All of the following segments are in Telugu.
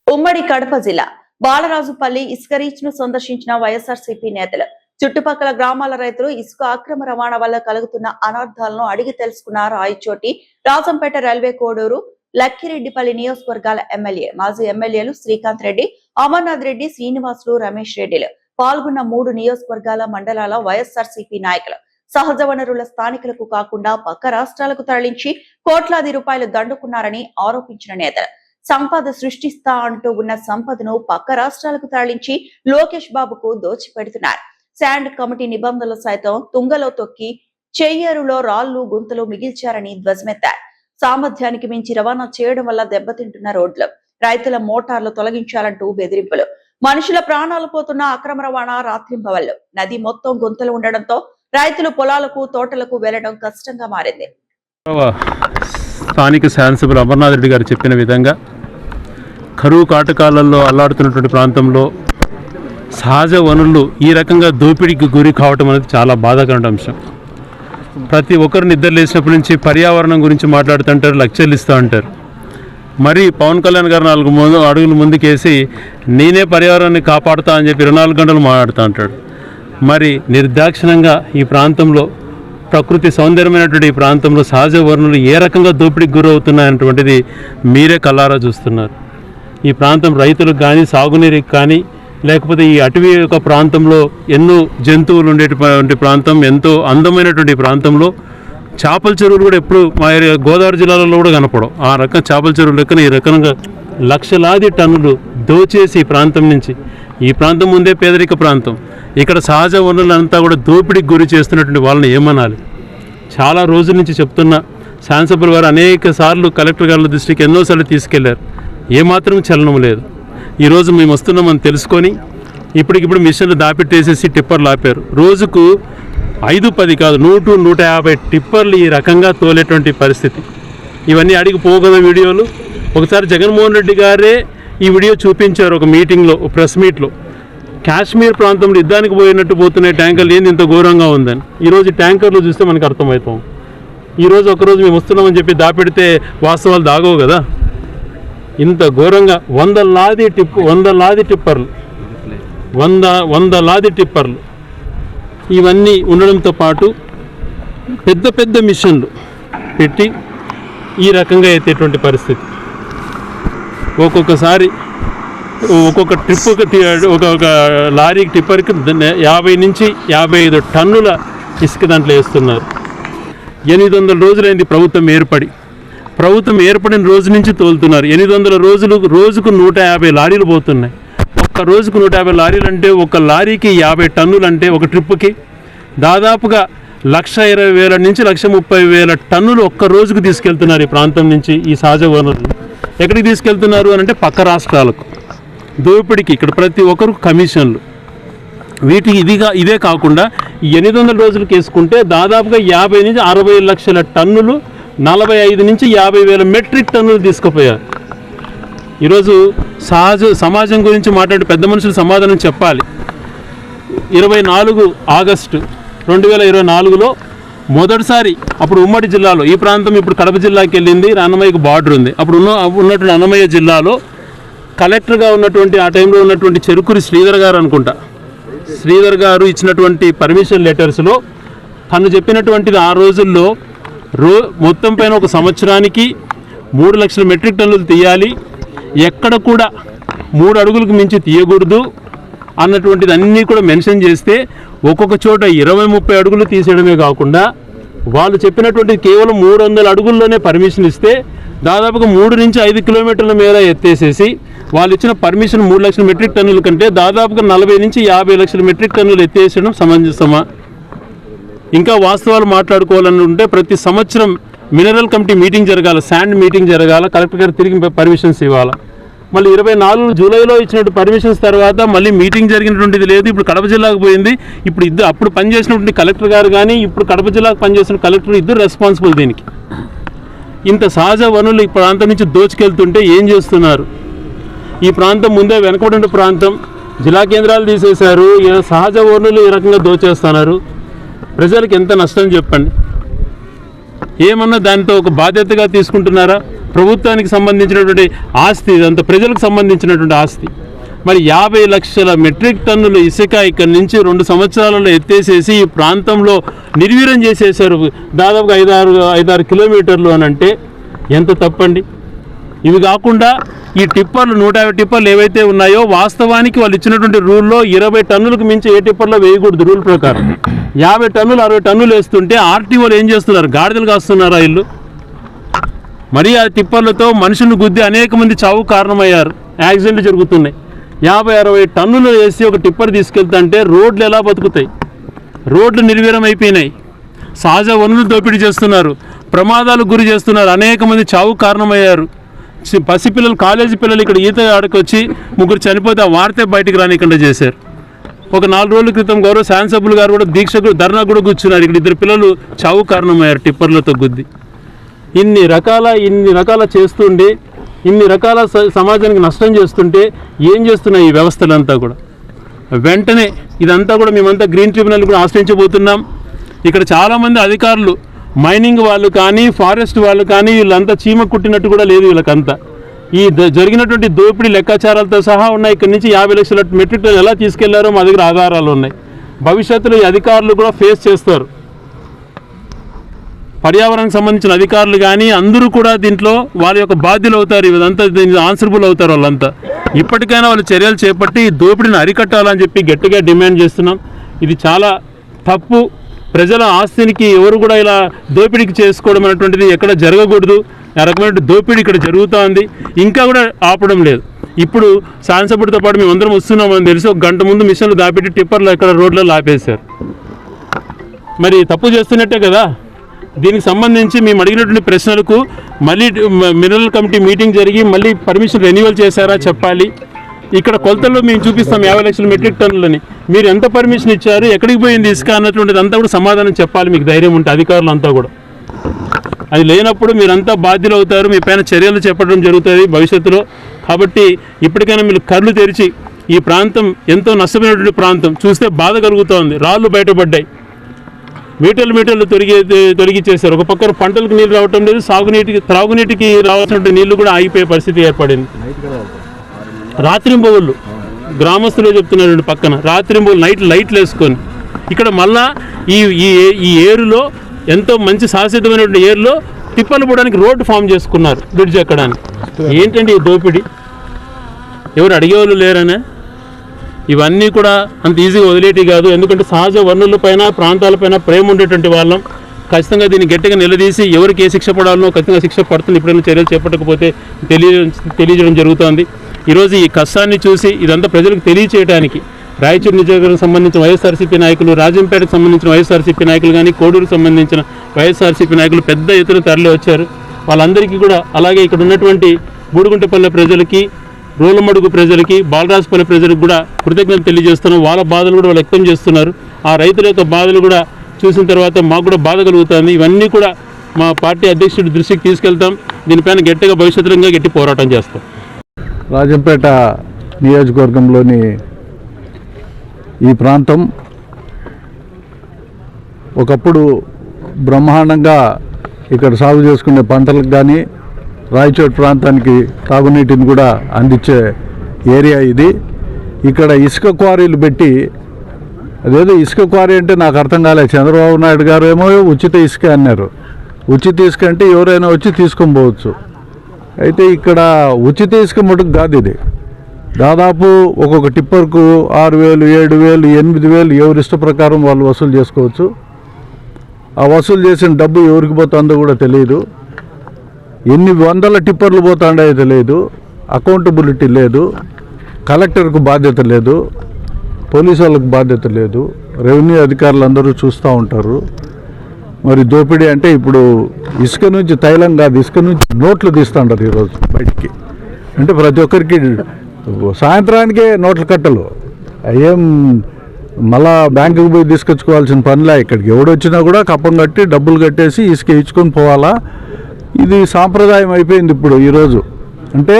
ఉమ్మడి కడప జిల్లా బాలరాజుపల్లి ఇసుక రీచ్ ను సందర్శించిన వైఎస్ఆర్సీపీ నేతలు చుట్టుపక్కల గ్రామాల రైతులు ఇసుక అక్రమ రవాణా వల్ల కలుగుతున్న అనర్థాలను అడిగి తెలుసుకున్న రాయచోటి, రాజంపేట, రైల్వే కోడూరు, లక్కిరెడ్డిపల్లి నియోజకవర్గాల ఎమ్మెల్యే, మాజీ ఎమ్మెల్యేలు శ్రీకాంత్ రెడ్డి, అమర్నాథ్ రెడ్డి, శ్రీనివాసులు, రమేష్ రెడ్డిలు పాల్గొన్న 3 నియోజకవర్గాల మండలాల వైఎస్ఆర్సీపీ నాయకులు సహజ వనరుల స్థానికులకు కాకుండా పక్క రాష్ట్రాలకు తరలించి కోట్లాది రూపాయలు దండుకున్నారని ఆరోపించిన నేతలు సంపద సృష్టిస్తా అంటూ ఉన్న సంపదను పక్క రాష్ట్రాలకు తరలించి లోకేష్ బాబుకు దోచిపెడుతున్నారు. శాండ్ కమిటీ నిబంధనలు సైతం తుంగలో తొక్కి చెయ్యేరులో రాళ్లు గుంతలు మిగిల్చారని ధ్వజమెత్తారు. సామర్థ్యానికి మించి రవాణా చేయడం వల్ల దెబ్బతింటున్న రోడ్లు, రైతుల మోటార్లు తొలగించాలంటూ బెదిరింపులు, మనుషుల ప్రాణాలు పోతున్న అక్రమ రవాణా రాత్రింబవళ్లు, నది మొత్తం గుంతలు ఉండడంతో రైతులు పొలాలకు, తోటలకు వెళ్లడం కష్టంగా మారింది. స్థానిక శాసనసభ్యులు అమర్నాథ్ రెడ్డి గారు చెప్పిన విధంగా కరువు కాటకాలలో అల్లాడుతున్నటువంటి ప్రాంతంలో సహజ వనరులు ఈ రకంగా దోపిడీకి గురి కావటం అనేది చాలా బాధాకరమైన అంశం. ప్రతి ఒక్కరు నిద్ర లేచినప్పటి నుంచి పర్యావరణం గురించి మాట్లాడుతుంటారు, లక్ష్యాలు ఇస్తూ ఉంటారు. మరి పవన్ కళ్యాణ్ గారు 4 అడుగులు ముందుకేసి నేనే పర్యావరణాన్ని కాపాడుతా అని చెప్పి 24 గంటలు మాట్లాడుతూ ఉంటాడు. మరి నిర్దాక్షిణంగా ఈ ప్రాంతంలో ప్రకృతి సౌందర్యమైనటువంటి ఈ ప్రాంతంలో సహజ వనరులు ఏ రకంగా దోపిడీకి గురవుతున్నాయనేటువంటిది మీరే కళ్ళారా చూస్తున్నారు. ఈ ప్రాంతం రైతులకు కానీ, సాగునీరుకి కానీ, లేకపోతే ఈ అటవీ యొక్క ప్రాంతంలో ఎన్నో జంతువులు ఉండేటువంటి ప్రాంతం, ఎంతో అందమైనటువంటి ప్రాంతంలో చేపల చెరువులు కూడా ఎప్పుడు మా గోదావరి జిల్లాలో కూడా కనపడవు. ఆ రకం చేపల చెరువులు లెక్కన ఈ రకంగా లక్షలాది టన్నులు దోచేసి ఈ ప్రాంతం నుంచి, ఈ ప్రాంతం ముందే పేదరిక ప్రాంతం, ఇక్కడ సహజ వనరులంతా కూడా దోపిడీకి గురి చేస్తున్నటువంటి వాళ్ళని ఏమనాలి? చాలా రోజుల నుంచి చెప్తున్న శాసనసభ్యుల వారు అనేక సార్లు కలెక్టర్ గారి దృష్టికి ఎన్నోసార్లు తీసుకెళ్లారు. ఏమాత్రం చలనం లేదు. ఈరోజు మేము వస్తున్నామని తెలుసుకొని ఇప్పటికిప్పుడు మిషన్లు దాపెట్టేసేసి టిప్పర్లు ఆపారు. రోజుకు 5-10 కాదు 100-150 టిప్పర్లు ఈ రకంగా తోలేటువంటి పరిస్థితి. ఇవన్నీ అడిగి పోగల వీడియోలు. ఒకసారి జగన్మోహన్ రెడ్డి గారే ఈ వీడియో చూపించారు ఒక మీటింగ్లో, ప్రెస్ మీట్లో. కాశ్మీర్ ప్రాంతంలో యుద్ధానికి పోయినట్టు పోతున్న ట్యాంకర్లు ఏంది ఇంత ఘోరంగా ఉందని. ఈరోజు ట్యాంకర్లు చూస్తే మనకు అర్థమవుతాం. ఈరోజు ఒకరోజు మేము వస్తున్నామని చెప్పి దాపెడితే వాస్తవాలు దాగవు కదా. ఇంత ఘోరంగా 100 లాది టిప్పర్లు ఇవన్నీ ఉండడంతో పాటు పెద్ద పెద్ద మిషన్లు పెట్టి ఈ రకంగా ఎత్తేటువంటి పరిస్థితి. ఒక్కొక్కసారి ఒక్కొక్క ట్రిప్పుకి ఒక్కొక్క లారీకి టిప్పర్కి 50 నుంచి 55 టన్నుల ఇసుక దాంట్లో వేస్తున్నారు. 800 రోజులైంది ప్రభుత్వం ఏర్పడిన రోజు నుంచి తోలుతున్నారు. 800 రోజులు, రోజుకు 150 లారీలు పోతున్నాయి. ఒక్క రోజుకు 150 లారీలు అంటే ఒక లారీకి 50 టన్నులు అంటే ఒక ట్రిప్పుకి దాదాపుగా 1,20,000 నుంచి 1,30,000 టన్నులు ఒక్క రోజుకు తీసుకెళ్తున్నారు ఈ ప్రాంతం నుంచి. ఈ సహజ వనరులు ఎక్కడికి తీసుకెళ్తున్నారు అని అంటే పక్క రాష్ట్రాలకు దోపిడికి. ఇక్కడ ప్రతి ఒక్కరు కమిషన్లు. వీటికి ఇదే కాకుండా 800 రోజులకు వేసుకుంటే దాదాపుగా 50 నుంచి 60 లక్షల టన్నులు, 45 నుంచి 50,000 మెట్రిక్ టన్నులు తీసుకుపోయారు. ఈరోజు సమాజం గురించి మాట్లాడే పెద్ద మనుషులు సమాధానం చెప్పాలి. 24 ఆగస్టు 2024లో మొదటిసారి అప్పుడు ఉమ్మడి జిల్లాలో ఈ ప్రాంతం ఇప్పుడు కడప జిల్లాకి వెళ్ళింది. అన్నమయ్యకు బార్డర్ ఉంది. అప్పుడు ఉన్నటువంటి అన్నమయ్య జిల్లాలో కలెక్టర్గా ఉన్నటువంటి ఆ టైంలో ఉన్నటువంటి చెరుకురి శ్రీధర్ గారు అనుకుంటా, శ్రీధర్ గారు ఇచ్చినటువంటి పర్మిషన్ లెటర్స్లో తను చెప్పినటువంటిది ఆ రోజుల్లో మొత్తం పైన ఒక సంవత్సరానికి 3 లక్షల మెట్రిక్ టన్నులు తీయాలి, ఎక్కడ కూడా 3 అడుగులకు మించి తీయకూడదు అన్నటువంటిది అన్నీ కూడా మెన్షన్ చేస్తే ఒక్కొక్క చోట 20-30 అడుగులు తీసేయడమే కాకుండా వాళ్ళు చెప్పినటువంటి కేవలం 300 అడుగుల్లోనే పర్మిషన్ ఇస్తే దాదాపుగా 3 నుంచి 5 కిలోమీటర్ల మేర ఎత్తేసేసి వాళ్ళు ఇచ్చిన పర్మిషన్ 3 లక్షల మెట్రిక్ టన్నుల కంటే దాదాపుగా 40 నుంచి 50 లక్షల మెట్రిక్ టన్నులు ఎత్తేసడం సమంజసమా? ఇంకా వాస్తవాలు మాట్లాడుకోవాలని ఉంటే ప్రతి సంవత్సరం మినరల్ కమిటీ మీటింగ్ జరగాల, శాండ్ మీటింగ్ జరగాల, కలెక్టర్ గారు తిరిగి పర్మిషన్స్ ఇవ్వాలి. మళ్ళీ 24 జూలైలో ఇచ్చినట్టు పర్మిషన్స్ తర్వాత మళ్ళీ మీటింగ్ జరిగినటువంటిది లేదు. ఇప్పుడు కడప జిల్లాకు పోయింది. ఇప్పుడు అప్పుడు పనిచేసినటువంటి కలెక్టర్ గారు కానీ ఇప్పుడు కడప జిల్లాకు పనిచేసిన కలెక్టర్ ఇద్దరు రెస్పాన్సిబుల్ దీనికి. ఇంత సహజ వనరులు ఈ ప్రాంతం నుంచి దోచుకెళ్తుంటే ఏం చేస్తున్నారు? ఈ ప్రాంతం ముందే వెనకబడిన ప్రాంతం, జిల్లా కేంద్రాలు తీసేశారు. సహజ వనరులు ఈ రకంగా దోచేస్తున్నారు. ప్రజలకు ఎంత నష్టం చెప్పండి. ఏమన్నా దాంతో ఒక బాధ్యతగా తీసుకుంటున్నారా? ప్రభుత్వానికి సంబంధించినటువంటి ఆస్తి, ఇదంతా ప్రజలకు సంబంధించినటువంటి ఆస్తి. మరి 50 లక్షల మెట్రిక్ టన్నులు ఇసుక ఇక్కడి నుంచి 2 సంవత్సరాలలో ఎత్తేసేసి ఈ ప్రాంతంలో నిర్వీర్యం చేసేసారు. దాదాపుగా 5-6 కిలోమీటర్లు అని అంటే ఎంత తప్పండి. ఇవి కాకుండా ఈ టిప్పర్లు 150 టిప్పర్లు ఏవైతే ఉన్నాయో వాస్తవానికి వాళ్ళు ఇచ్చినటువంటి రూల్లో 20 టన్నులకు మించి ఏ టిప్పర్లో వేయకూడదు రూల్ ప్రకారం. 50 టన్నులు 60 టన్నులు వేస్తుంటే ఆర్టీఓలు ఏం చేస్తున్నారు? గాడిదలు కాస్తున్నారా ఇల్లు? మరి ఆ టిప్పర్లతో మనుషులను గుద్ది అనేక మంది చావు కారణమయ్యారు, యాక్సిడెంట్లు జరుగుతున్నాయి. 50-60 టన్నులు వేసి ఒక టిప్పర్ తీసుకెళ్తుంటే రోడ్లు ఎలా బతుకుతాయి? రోడ్లు నిర్వీర్యం అయిపోయినాయి. సహజ వనరులు దోపిడీ చేస్తున్నారు, ప్రమాదాలకు గురి చేస్తున్నారు, అనేక మంది చావు కారణమయ్యారు. పసిపిల్లలు, కాలేజీ పిల్లలు ఇక్కడ ఈత ఆడకొచ్చి 3 చనిపోతే ఆ వార్తే బయటికి రానికుండా చేశారు. ఒక 4 రోజుల క్రితం గౌరవ శాసనసభ్యులు గారు కూడా దీక్షకు ధర్నా కూడా కూర్చున్నారు. ఇక్కడ 2 పిల్లలు చావు కారణమయ్యారు టిప్పర్లతో గుద్ది. ఇన్ని రకాల చేస్తుండే, ఇన్ని రకాల సమాజానికి నష్టం చేస్తుంటే ఏం చేస్తున్నాయి ఈ వ్యవస్థలంతా కూడా? వెంటనే ఇదంతా కూడా మేమంతా గ్రీన్ ట్రిబ్యునల్ కూడా ఆశ్రయించబోతున్నాం. ఇక్కడ చాలామంది అధికారులు, మైనింగ్ వాళ్ళు కానీ, ఫారెస్ట్ వాళ్ళు కానీ, వీళ్ళంతా చీమ కుట్టినట్టు కూడా లేదు వీళ్ళకంతా. ఈ జరిగినటువంటి దోపిడీ లెక్కాచారాలతో సహా ఉన్నాయి. ఇక్కడ నుంచి 50 లక్షల మెట్రిక్ టన్నులు ఎలా తీసుకెళ్లారో మా దగ్గర ఆధారాలు ఉన్నాయి. భవిష్యత్తులో ఈ అధికారులు కూడా ఫేస్ చేస్తారు. పర్యావరణానికి సంబంధించిన అధికారులు కానీ అందరూ కూడా దీంట్లో వాళ్ళ యొక్క బాధ్యులు అవుతారు. ఇదంతా దీనికి ఆన్సరబుల్ అవుతారు వాళ్ళంతా. ఇప్పటికైనా వాళ్ళు చర్యలు చేపట్టి ఈ దోపిడీని అరికట్టాలని చెప్పి గట్టిగా డిమాండ్ చేస్తున్నాం. ఇది చాలా తప్పు. ప్రజల ఆస్తినికి ఎవరు కూడా ఇలా దోపిడీకి చేసుకోవడం అనేటువంటిది ఎక్కడ జరగకూడదు. ఆ రకమైన దోపిడీ ఇక్కడ జరుగుతోంది, ఇంకా కూడా ఆపడం లేదు. ఇప్పుడు శాసనసభ్యుడితో పాటు మేమందరం వస్తున్నామని తెలిసి 1 గంట ముందు మిషన్లు దాపెట్టి టిప్పర్లు ఎక్కడ రోడ్లలో ఆపేశారు. మరి తప్పు చేస్తున్నట్టే కదా. దీనికి సంబంధించి మేము అడిగినటువంటి ప్రశ్నలకు మళ్ళీ మినరల్ కమిటీ మీటింగ్ జరిగి మళ్ళీ పర్మిషన్ రెన్యువల్ చేశారా చెప్పాలి. ఇక్కడ కొలతల్లో మేము చూపిస్తాం 50 లక్షల మెట్రిక్ టన్నులని. మీరు ఎంత పర్మిషన్ ఇచ్చారు, ఎక్కడికి పోయింది ఇసుక అన్నటువంటిది అంతా కూడా సమాధానం చెప్పాలి. మీకు ధైర్యం ఉంటే అధికారులంతా కూడా. అది లేనప్పుడు మీరంతా బాధ్యులు అవుతారు, మీ పైన చర్యలు చేపట్టడం జరుగుతుంది భవిష్యత్తులో. కాబట్టి ఇప్పటికైనా మీరు కళ్ళు తెరిచి, ఈ ప్రాంతం ఎంతో నష్టమైనటువంటి ప్రాంతం, చూస్తే బాధ కలుగుతోంది. రాళ్ళు బయటపడ్డాయి, మీటర్లు తొలగిచ్చేశారు. ఒక పక్కన పంటలకు నీళ్ళు రావటం లేదు, త్రాగునీటికి రావాల్సిన నీళ్లు కూడా ఆగిపోయే పరిస్థితి ఏర్పడింది. రాత్రింబవళ్ళు గ్రామస్తులే చెప్తున్నారు, పక్కన రాత్రింబవళ్ళు లైట్లు వేసుకొని ఇక్కడ మళ్ళా ఈ ఏరులో ఎంతో మంచి శాశ్వతమైనటువంటి ఏరులో టిప్పర్లు పోవడానికి రోడ్డు ఫామ్ చేసుకున్నారు, బ్రిడ్జ్ ఎక్కడానికి. ఏంటండి ఈ దోపిడీ? ఎవరు అడిగేవాళ్ళు లేరనే? ఇవన్నీ కూడా అంత ఈజీగా వదిలేటి కాదు. ఎందుకంటే సహజ వనరులపైన, ప్రాంతాలపైన ప్రేమ ఉండేటువంటి వాళ్ళం. ఖచ్చితంగా దీన్ని గట్టిగా నిలదీసి ఎవరికి ఏ శిక్ష పడాలనో ఖచ్చితంగా శిక్ష పడుతుంది. ఇప్పుడైనా చర్యలు చేపట్టకపోతే తెలియజేయడం జరుగుతోంది. ఈరోజు ఈ కష్టాన్ని చూసి ఇదంతా ప్రజలకు తెలియచేయడానికి రాయచూరు నియోజకవర్గానికి సంబంధించిన వైఎస్ఆర్సీపీ నాయకులు, రాజంపేటకు సంబంధించిన వైఎస్ఆర్సీపీ నాయకులు కానీ, కోడూరుకు సంబంధించిన వైఎస్ఆర్సీపీ నాయకులు పెద్ద ఎత్తున తరలి వచ్చారు. వాళ్ళందరికీ కూడా, అలాగే ఇక్కడ ఉన్నటువంటి బూడుగుంటపల్లె ప్రజలకి, రోలమడుగు ప్రజలకి, బాలరాజపల్లి ప్రజలకు కూడా కృతజ్ఞతలు తెలియజేస్తున్నాం. వాళ్ళ బాధలు కూడా వాళ్ళు వ్యక్తం చేస్తున్నారు. ఆ రైతుల యొక్క బాధలు కూడా చూసిన తర్వాత మాకు కూడా బాధ కలుగుతుంది. ఇవన్నీ కూడా మా పార్టీ అధ్యక్షుడి దృష్టికి తీసుకెళ్తాం. దీనిపైన గట్టిగా భవిష్యత్తులో గట్టి పోరాటం చేస్తాం. రాజంపేట నియోజకవర్గంలోని ఈ ప్రాంతం ఒకప్పుడు బ్రహ్మాండంగా ఇక్కడ సాగు చేసుకునే పంటలకు కానీ, రాయచోటి ప్రాంతానికి తాగునీటిని కూడా అందించే ఏరియా ఇది. ఇక్కడ ఇసుక క్వారీలు పెట్టి, అదేదో ఇసుక క్వారీ అంటే నాకు అర్థం కాలేదు. చంద్రబాబు నాయుడు గారు ఏమో ఉచిత ఇసుక అన్నారు. ఉచిత ఇసుక అంటే ఎవరైనా వచ్చి తీసుకొని పోవచ్చు. అయితే ఇక్కడ ఉచిత ఇసుక మటుకు కాదు ఇది. దాదాపు ఒక్కొక్క టిప్పర్కు 6,000, 7,000, 8,000 ఎవరి ఇష్ట ప్రకారం వాళ్ళు వసూలు చేసుకోవచ్చు. ఆ వసూలు చేసిన డబ్బు ఎవరికి పోతుందో కూడా తెలియదు. ఎన్ని వందల టిప్పర్లు పోతాడో తెలియదు. అకౌంటబిలిటీ లేదు. కలెక్టర్కు బాధ్యత లేదు, పోలీసు వాళ్ళకు బాధ్యత లేదు. రెవెన్యూ అధికారులు అందరూ చూస్తూ ఉంటారు. మరి దోపిడీ అంటే ఇప్పుడు ఇసుక నుంచి తైలం కాదు, ఇసుక నుంచి నోట్లు తీస్తుంటారు ఈరోజు బయటికి. అంటే ప్రతి ఒక్కరికి సాయంత్రానికే నోట్ల కట్టలు. ఏం మళ్ళా బ్యాంకుకి పోయి తీసుకొచ్చుకోవాల్సిన పనిలే. ఇక్కడికి ఎవడొచ్చినా కూడా కప్పం కట్టి డబ్బులు కట్టేసి ఇసుక ఇచ్చుకొని పోవాలా. ఇది సాంప్రదాయం అయిపోయింది ఇప్పుడు ఈరోజు. అంటే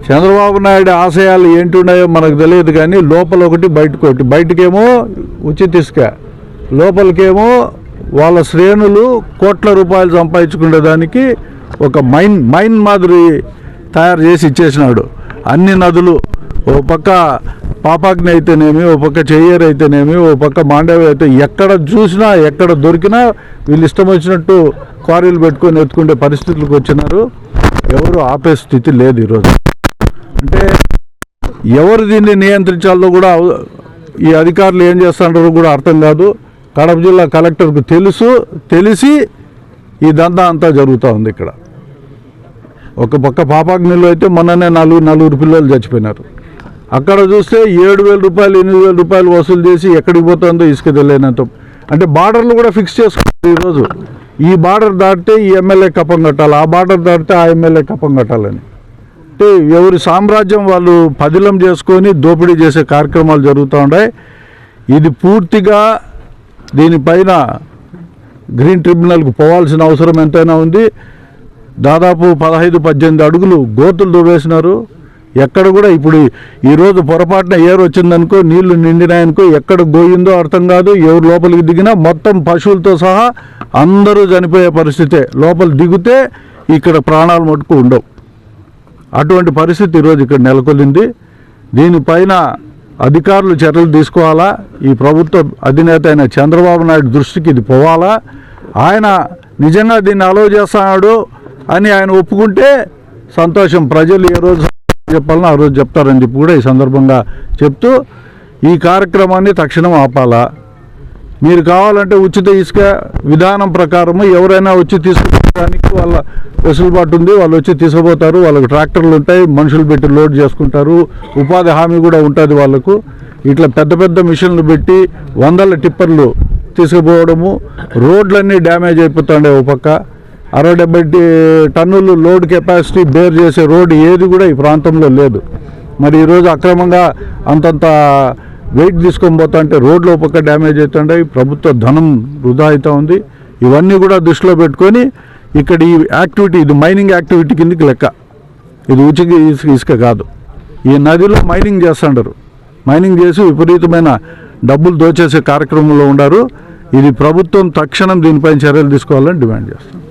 చంద్రబాబు నాయుడు ఆశయాలు ఏంటి ఉన్నాయో మనకు తెలియదు కానీ లోపల ఒకటి బయటకు ఒకటి. బయటకేమో ఉచిత ఇసుక, లోపలికేమో వాళ్ళ శ్రేణులు కోట్ల రూపాయలు సంపాదించుకునేదానికి ఒక మైన్ మాదిరి తయారు చేసి ఇచ్చేసినాడు. అన్ని నదులు, ఓ పక్క పాపాగ్ని అయితేనేమి, ఓ పక్క చెయ్యేరు అయితేనేమి, ఓ పక్క మాండవి అయితే ఎక్కడ చూసినా ఎక్కడ దొరికినా వీళ్ళు ఇష్టం వచ్చినట్టు క్వారీలు పెట్టుకొని ఎత్తుకునే పరిస్థితులకు వచ్చినారు. ఎవరు ఆపే స్థితి లేదు ఈరోజు. అంటే ఎవరు దీన్ని నియంత్రించాలో కూడా ఈ అధికారులు ఏం చేస్తారో కూడా అర్థం కాదు. కడప జిల్లా కలెక్టర్కు తెలిసి ఈ దందా అంతా జరుగుతూ ఉంది ఇక్కడ. ఒక పక్క పాపాగ్నిలో అయితే మొన్ననే నలుగురు పిల్లలు చచ్చిపోయినారు. అక్కడ చూస్తే 7,000 రూపాయలు 8,000 రూపాయలు వసూలు చేసి ఎక్కడికి పోతుందో ఇసుక తెలియనంత. అంటే బార్డర్లు కూడా ఫిక్స్ చేసుకున్నారు ఈరోజు. ఈ బార్డర్ దాటితే ఈ ఎమ్మెల్యే కప్పం కట్టాలి, ఆ బార్డర్ దాటితే ఆ ఎమ్మెల్యే కప్పం కట్టాలని. అంటే ఎవరి సామ్రాజ్యం వాళ్ళు పదిలం చేసుకొని దోపిడీ చేసే కార్యక్రమాలు జరుగుతూ ఉన్నాయి. ఇది పూర్తిగా దీనిపైన గ్రీన్ ట్రిబ్యునల్కు పోవాల్సిన అవసరం ఎంతైనా ఉంది. దాదాపు 15-18 అడుగులు గోతులు దువ్వేసినారు. ఎక్కడ కూడా ఇప్పుడు ఈరోజు పొరపాటున ఏరు వచ్చిందనుకో, నీళ్లు నిండినాయనుకో, ఎక్కడ గోయిందో అర్థం కాదు. ఎవరు లోపలికి దిగినా మొత్తం పశువులతో సహా అందరూ చనిపోయే పరిస్థితే. లోపల దిగితే ఇక్కడ ప్రాణాలు మటుకు ఉండవు. అటువంటి పరిస్థితి ఈరోజు ఇక్కడ నెలకొల్లింది. దీనిపైన అధికారులు చర్యలు తీసుకోవాలా. ఈ ప్రభుత్వ అధినేత అయిన చంద్రబాబు నాయుడు దృష్టికి ఇది పోవాలా. ఆయన నిజంగా దీన్ని అలౌ చేస్తున్నాడు అని ఆయన ఒప్పుకుంటే సంతోషం. ప్రజలు ఏ రోజు చెప్పాలన్నా ఆ రోజు చెప్తారని చెప్పి కూడా ఈ సందర్భంగా చెప్తూ ఈ కార్యక్రమాన్ని తక్షణం ఆపాలా. మీరు కావాలంటే ఉచిత ఇసుక విధానం ప్రకారము ఎవరైనా వచ్చి తీసుకుపోవడానికి వాళ్ళ వెసులుబాటు ఉంది. వాళ్ళు వచ్చి తీసుకుపోతారు. వాళ్ళకు ట్రాక్టర్లు ఉంటాయి, మనుషులు పెట్టి లోడ్ చేసుకుంటారు. ఉపాధి హామీ కూడా ఉంటుంది వాళ్ళకు. ఇట్లా పెద్ద మిషన్లు పెట్టి 100 టిప్పర్లు తీసుకుపోవడము, రోడ్లన్నీ డ్యామేజ్ అయిపోతుండే. ఒక పక్క 60-70 టన్నులు లోడ్ కెపాసిటీ బేర్ చేసే రోడ్డు ఏది కూడా ఈ ప్రాంతంలో లేదు. మరి ఈరోజు అక్రమంగా అంతంత వెయిట్ తీసుకొని పోతా అంటే రోడ్లు ఒక పక్క డ్యామేజ్ అవుతుండే. ప్రభుత్వ ధనం వృధా అవుతూ ఉంది. ఇవన్నీ కూడా దృష్టిలో పెట్టుకొని ఇక్కడ ఈ యాక్టివిటీ, ఇది మైనింగ్ యాక్టివిటీ కిందకి లెక్క. ఇది ఉచిత ఇసుక కాదు. ఈ నదిలో మైనింగ్ చేస్తుంటారు. మైనింగ్ చేసి విపరీతమైన డబ్బులు దోచేసే కార్యక్రమంలో ఉన్నారు. ఇది ప్రభుత్వం తక్షణం దీనిపైన చర్యలు తీసుకోవాలని డిమాండ్ చేస్తాం.